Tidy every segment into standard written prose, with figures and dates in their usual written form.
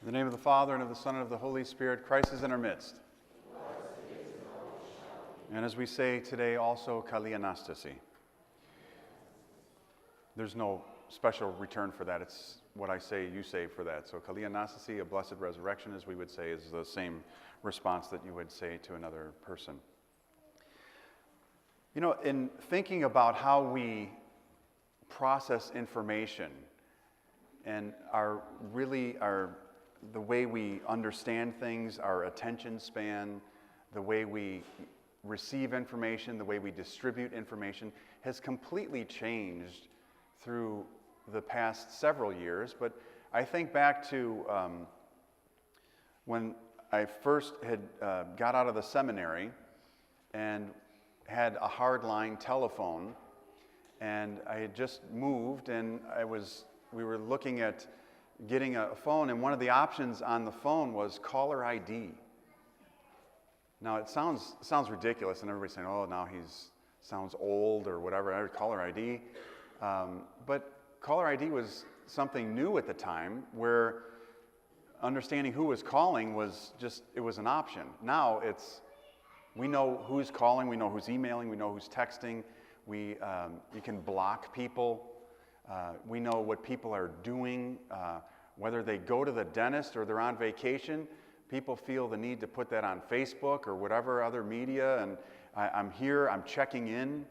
In the name of the Father, and of the Son, and of the Holy Spirit, Christ is in our midst. And as we say today also, Kali Anastasi. There's no special return for that. It's what I say, you say for that. So Kali Anastasi, a blessed resurrection, as we would say, is the same response that you would say to another person. You know, in thinking about how we process information and the way we understand things, our attention span, the way we receive information, the way we distribute information has completely changed through the past several years. But I think back to when I first had got out of the seminary and had a hardline telephone, and I had just moved, and we were looking at getting a phone, and one of the options on the phone was caller ID. Now it sounds ridiculous, and everybody's saying, "Oh, now sounds old or whatever." Caller ID, but caller ID was something new at the time, where understanding who was calling was an option. Now we know who's calling, we know who's emailing, we know who's texting. You can block people. We know what people are doing, whether they go to the dentist or they're on vacation. People feel the need to put that on Facebook or whatever other media, and I'm here, I'm checking in,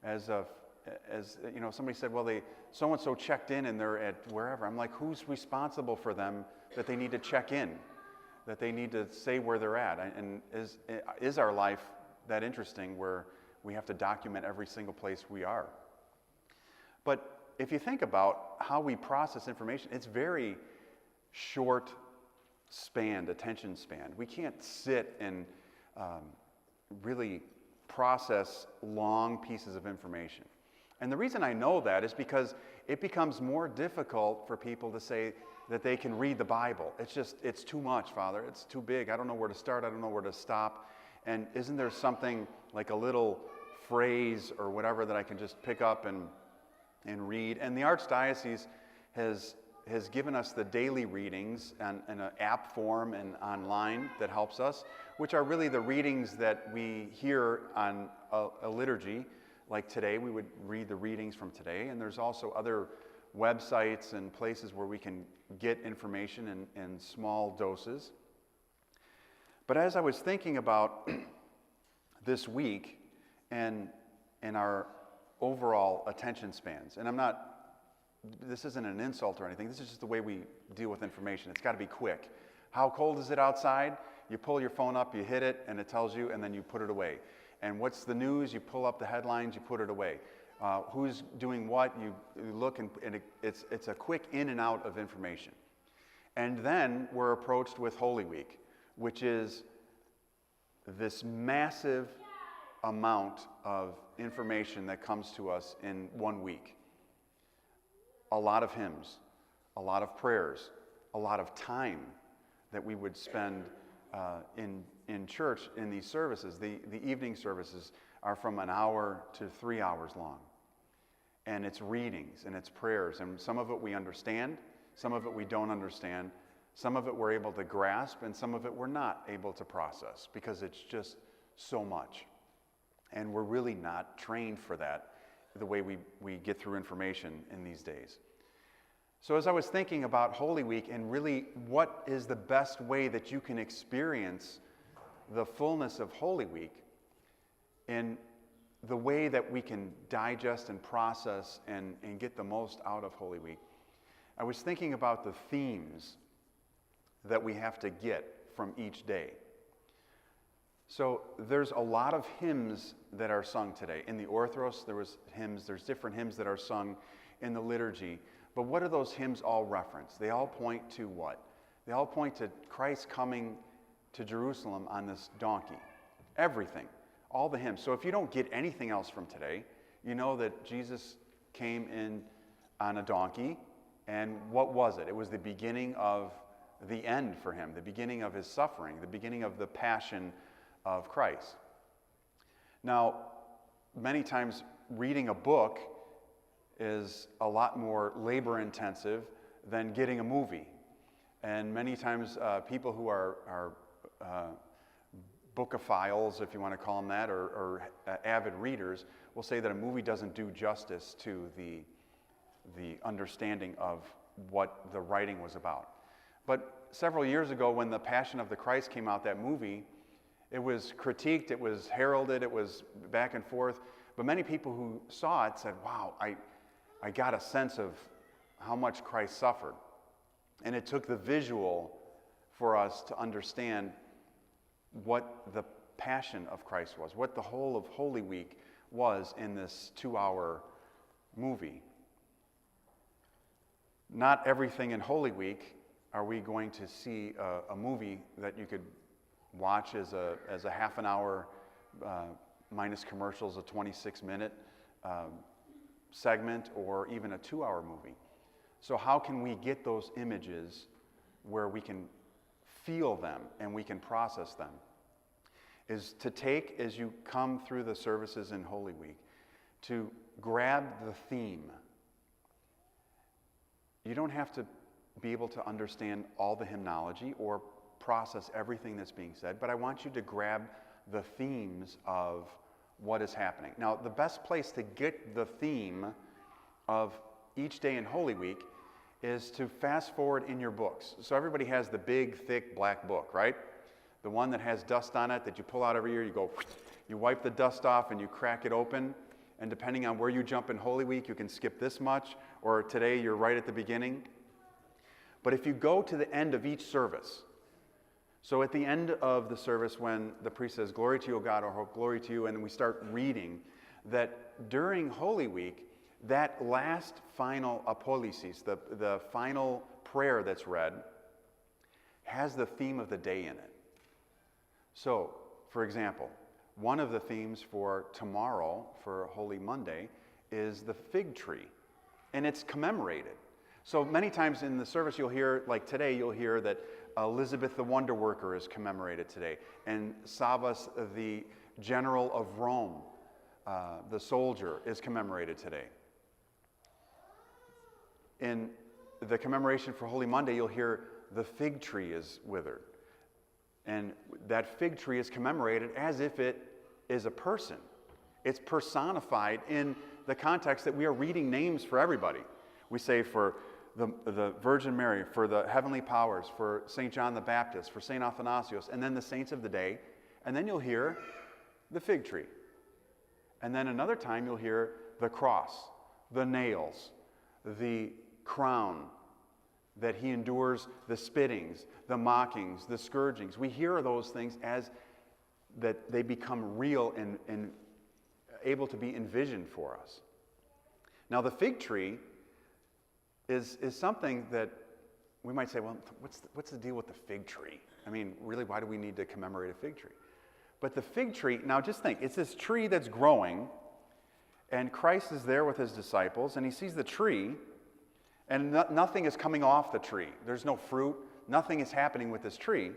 as you know, somebody said, well, so and so checked in and they're at wherever. I'm like, who's responsible for them that they need to check in, that they need to say where they're at? And is our life that interesting where we have to document every single place we are? But if you think about how we process information, it's very short attention span. We can't sit and really process long pieces of information. And the reason I know that is because it becomes more difficult for people to say that they can read the Bible. It's too much, Father. It's too big. I don't know where to start. I don't know where to stop. And isn't there something like a little phrase or whatever that I can just pick up and read? And the Archdiocese has given us the daily readings in an app form and online that helps us, which are really the readings that we hear on a liturgy. Like today, we would read the readings from today, and there's also other websites and places where we can get information in small doses. But as I was thinking about this week and our overall attention spans, and this isn't an insult or anything, this is just the way we deal with information. It's got to be quick. How cold is it outside? You pull your phone up, you hit it, and it tells you, and then you put it away. And what's the news? You pull up the headlines, you put it away. Who's doing what? You look, and it's a quick in and out of information. And then we're approached with Holy Week, which is this massive amount of information that comes to us in 1 week. A lot of hymns, a lot of prayers, a lot of time that we would spend in church in these services. The evening services are from an hour to 3 hours long. And it's readings and it's prayers. And some of it we understand, some of it we don't understand, some of it we're able to grasp, and some of it we're not able to process because it's just so much. And we're really not trained for that, the way we get through information in these days. So as I was thinking about Holy Week and really what is the best way that you can experience the fullness of Holy Week and the way that we can digest and process and get the most out of Holy Week, I was thinking about the themes that we have to get from each day. So there's a lot of hymns that are sung today. In the Orthros, there's different hymns that are sung in the liturgy. But what do those hymns all reference? They all point to what? They all point to Christ coming to Jerusalem on this donkey. Everything. All the hymns. So if you don't get anything else from today, you know that Jesus came in on a donkey. And what was it? It was the beginning of the end for him, the beginning of his suffering, the beginning of the passion of Christ. Now, many times reading a book is a lot more labor intensive than getting a movie. And many times people who are bookophiles, if you want to call them that, or avid readers, will say that a movie doesn't do justice to the understanding of what the writing was about. But several years ago, when The Passion of the Christ came out, that movie, it was critiqued, it was heralded, it was back and forth. But many people who saw it said, wow, I got a sense of how much Christ suffered. And it took the visual for us to understand what the passion of Christ was, what the whole of Holy Week was in this 2-hour movie. Not everything in Holy Week are we going to see a movie that you could watch as a half an hour minus commercials, a 26-minute segment, or even a 2-hour movie. So how can we get those images where we can feel them and we can process them? Is to take, as you come through the services in Holy Week, to grab the theme. You don't have to be able to understand all the hymnology or process everything that's being said, but I want you to grab the themes of what is happening. Now, the best place to get the theme of each day in Holy Week is to fast forward in your books. So everybody has the big, thick, black book, right? The one that has dust on it that you pull out every year. You wipe the dust off and you crack it open. And depending on where you jump in Holy Week, you can skip this much, or today you're right at the beginning. But if you go to the end of each service, so at the end of the service when the priest says, "Glory to you, O God," or "Glory to you," and we start reading, that during Holy Week, that last final apolysis, the final prayer that's read, has the theme of the day in it. So, for example, one of the themes for tomorrow, for Holy Monday, is the fig tree, and it's commemorated. So many times in the service you'll hear, like today, you'll hear that Elizabeth the Wonder Worker is commemorated today, and Savas the general of Rome, the soldier, is commemorated today. In the commemoration for Holy Monday, you'll hear the fig tree is withered. And that fig tree is commemorated as if it is a person. It's personified in the context that we are reading names for everybody. We say for the Virgin Mary, for the heavenly powers, for St. John the Baptist, for St. Athanasius, and then the saints of the day. And then you'll hear the fig tree. And then another time you'll hear the cross, the nails, the crown, that he endures the spittings, the mockings, the scourgings. We hear those things as that they become real and able to be envisioned for us. Now the fig tree is something that we might say, well, what's the deal with the fig tree? I mean, really, why do we need to commemorate a fig tree? But the fig tree, now just think, it's this tree that's growing, and Christ is there with his disciples, and he sees the tree, and nothing is coming off the tree. There's no fruit. Nothing is happening with this tree.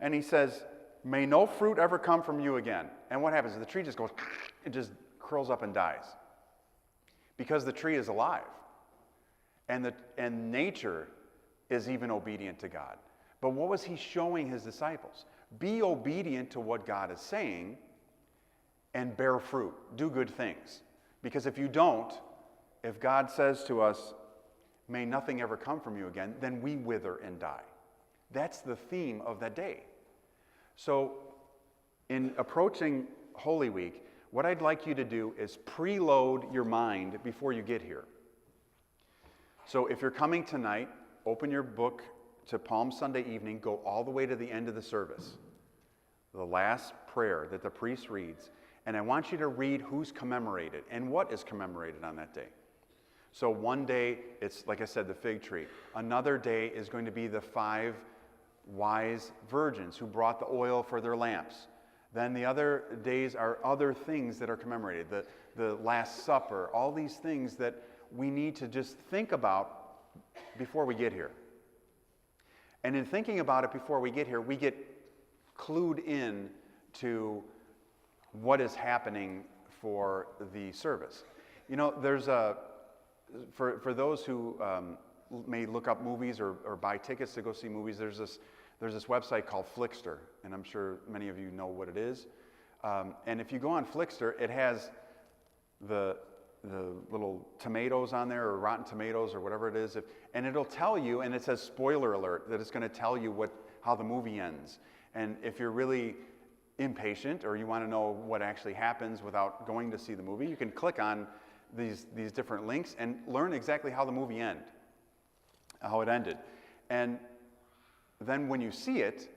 And he says, "May no fruit ever come from you again." And what happens? The tree just goes, it just curls up and dies. Because the tree is alive. And nature is even obedient to God. But what was he showing his disciples? Be obedient to what God is saying and bear fruit. Do good things. Because if you don't, if God says to us, "May nothing ever come from you again," then we wither and die. That's the theme of that day. So in approaching Holy Week, what I'd like you to do is preload your mind before you get here. So if you're coming tonight, open your book to Palm Sunday evening, go all the way to the end of the service, the last prayer that the priest reads, and I want you to read who's commemorated and what is commemorated on that day. So one day, it's, like I said, the fig tree. Another day is going to be the 5 wise virgins who brought the oil for their lamps. Then the other days are other things that are commemorated, the Last Supper, all these things that we need to just think about before we get here. And in thinking about it before we get here, we get clued in to what is happening for the service. You know, there's for those who may look up movies or buy tickets to go see movies, there's this website called Flickster, and I'm sure many of you know what it is. And if you go on Flickster, it has the little tomatoes on there, or Rotten Tomatoes, or whatever it is, and it'll tell you, and it says spoiler alert, that it's going to tell you how the movie ends. And if you're really impatient or you want to know what actually happens without going to see the movie, you can click on these different links and learn exactly how the movie ended. And then when you see it,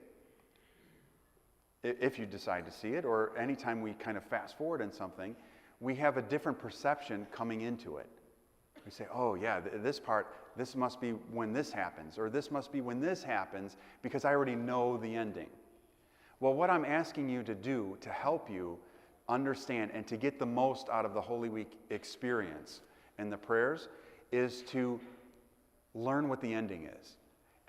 if you decide to see it, or anytime we kind of fast forward in something, we have a different perception coming into it. We say, oh yeah, this part, this must be when this happens, or this must be when this happens, because I already know the ending. Well, what I'm asking you to do to help you understand and to get the most out of the Holy Week experience and the prayers is to learn what the ending is.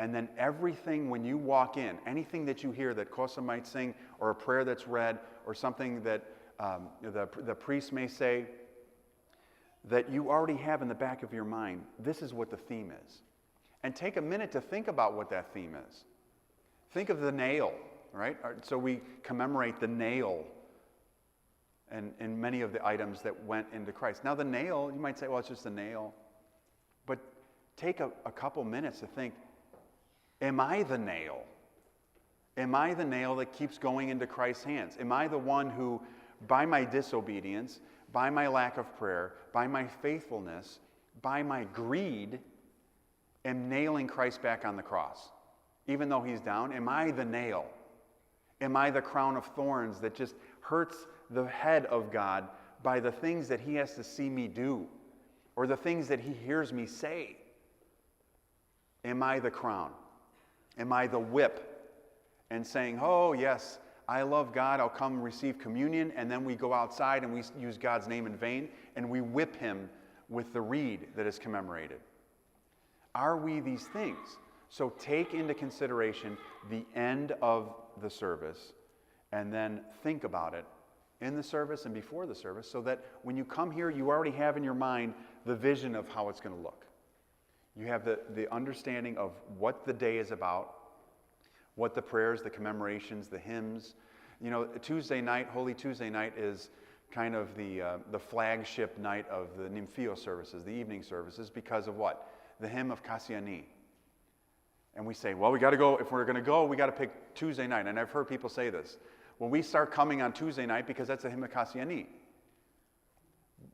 And then everything, when you walk in, anything that you hear that Kosa might sing, or a prayer that's read, or something that the priest may say, that you already have in the back of your mind, this is what the theme is. And take a minute to think about what that theme is. Think of the nail, right? So we commemorate the nail and many of the items that went into Christ. Now the nail, you might say, well, it's just a nail. But take a couple minutes to think, am I the nail? Am I the nail that keeps going into Christ's hands? Am I the one who, by my disobedience, by my lack of prayer, by my faithfulness, by my greed, am nailing Christ back on the cross? Even though he's down, am I the nail? Am I the crown of thorns that just hurts the head of God by the things that he has to see me do, or the things that he hears me say? Am I the crown? Am I the whip? And saying, oh yes, I love God, I'll come receive communion, and then we go outside and we use God's name in vain, and we whip him with the reed that is commemorated. Are we these things? So take into consideration the end of the service, and then think about it in the service and before the service, so that when you come here, you already have in your mind the vision of how it's going to look. You have the understanding of what the day is about, what the prayers, the commemorations, the hymns. You know, Tuesday night, Holy Tuesday night, is kind of the flagship night of the Nympheo services, the evening services, because of what? The hymn of Cassiani. And we say, well, we got to go, if we're going to go, we got to pick Tuesday night. And I've heard people say this. Well, we start coming on Tuesday night because that's the hymn of Cassiani.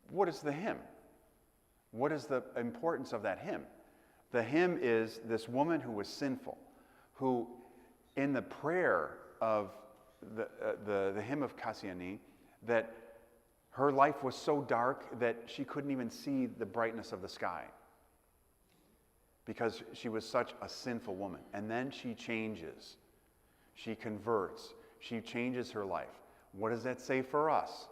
What is the hymn? What is the importance of that hymn? The hymn is this woman who was sinful, who in the prayer of the hymn of Cassiani, that her life was so dark that she couldn't even see the brightness of the sky because she was such a sinful woman. And then she changes. She converts. She changes her life. What does that say for us?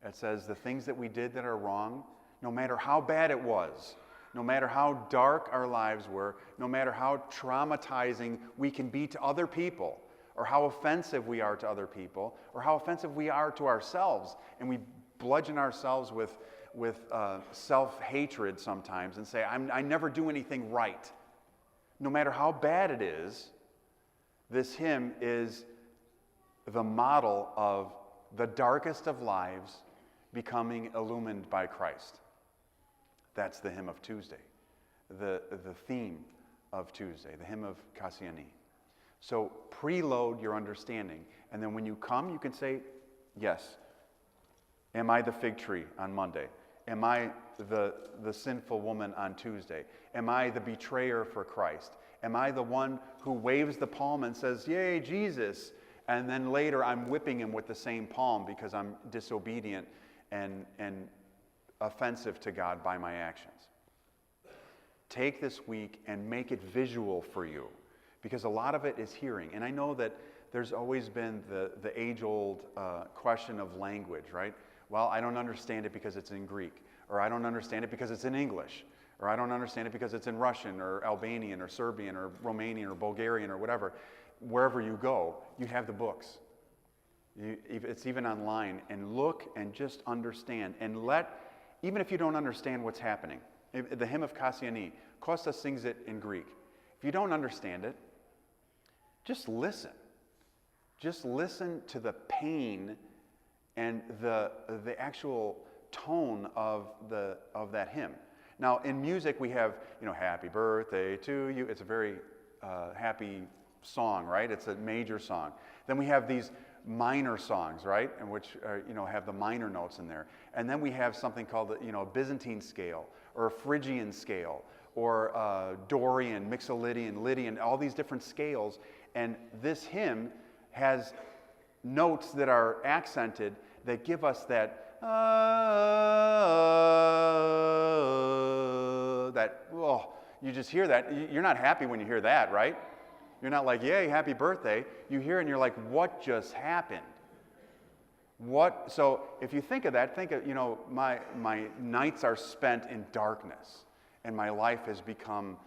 It says the things that we did that are wrong, no matter how bad it was, no matter how dark our lives were, no matter how traumatizing we can be to other people, or how offensive we are to other people, or how offensive we are to ourselves, and we bludgeon ourselves with self-hatred sometimes and say, I never do anything right. No matter how bad it is, this hymn is the model of the darkest of lives becoming illumined by Christ. That's the hymn of Tuesday, the theme of Tuesday, the hymn of Cassiani. So preload your understanding, and then when you come, you can say, yes, am I the fig tree on Monday? Am I the sinful woman on Tuesday? Am I the betrayer for Christ? Am I the one who waves the palm and says, yay, Jesus? And then later I'm whipping him with the same palm because I'm disobedient and offensive to God by my actions. Take this week and make it visual for you, because a lot of it is hearing. And I know that there's always been the age-old question of language, right? Well, I don't understand it because it's in Greek, or I don't understand it because it's in English, or I don't understand it because it's in Russian, or Albanian, or Serbian, or Romanian, or Bulgarian, or whatever. Wherever you go, you have the books. It's even online. And look and just understand. And even if you don't understand what's happening, the hymn of Cassiani, Kostas sings it in Greek. If you don't understand it, just listen. Just listen to the pain and the actual tone of that hymn. Now, in music, we have, happy birthday to you. It's a very happy song, right? It's a major song. Then we have these minor songs, right? And which are, have the minor notes in there. And then we have something called, a Byzantine scale, or a Phrygian scale, or Dorian, Mixolydian, Lydian, all these different scales. And this hymn has notes that are accented that give us that, you just hear that. You're not happy when you hear that, right? You're not like, yay, happy birthday. You hear it and you're like, what just happened? So if you think of that, think of, my nights are spent in darkness, and my life has become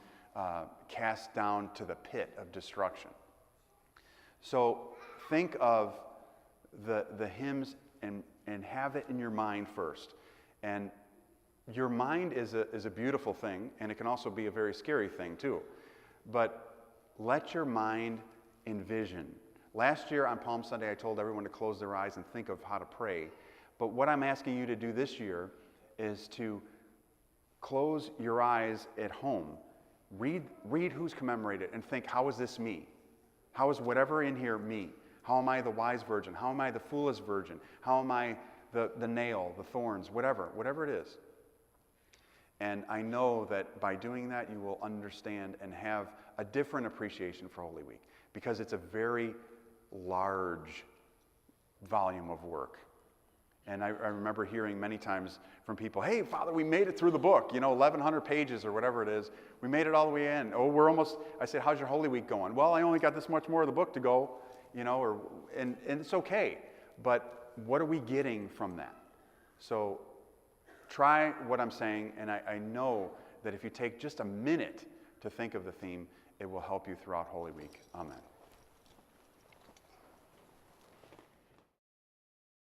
cast down to the pit of destruction. So think of the hymns and have it in your mind first. And your mind is a beautiful thing, and it can also be a very scary thing too. But let your mind envision. Last year on Palm Sunday, I told everyone to close their eyes and think of how to pray. But what I'm asking you to do this year is to close your eyes at home. Read who's commemorated and think, how is this me? How is whatever in here me? How am I the wise virgin? How am I the foolish virgin? How am I the nail, the thorns, whatever it is. And I know that by doing that, you will understand and have a different appreciation for Holy Week, because it's a very large volume of work. And I remember hearing many times from people, hey, Father, we made it through the book, 1,100 pages or whatever it is. We made it all the way in. Oh, we're almost, I said, how's your Holy Week going? Well, I only got this much more of the book to go, and it's okay. But what are we getting from that? So try what I'm saying, and I know that if you take just a minute to think of the theme, it will help you throughout Holy Week. Amen.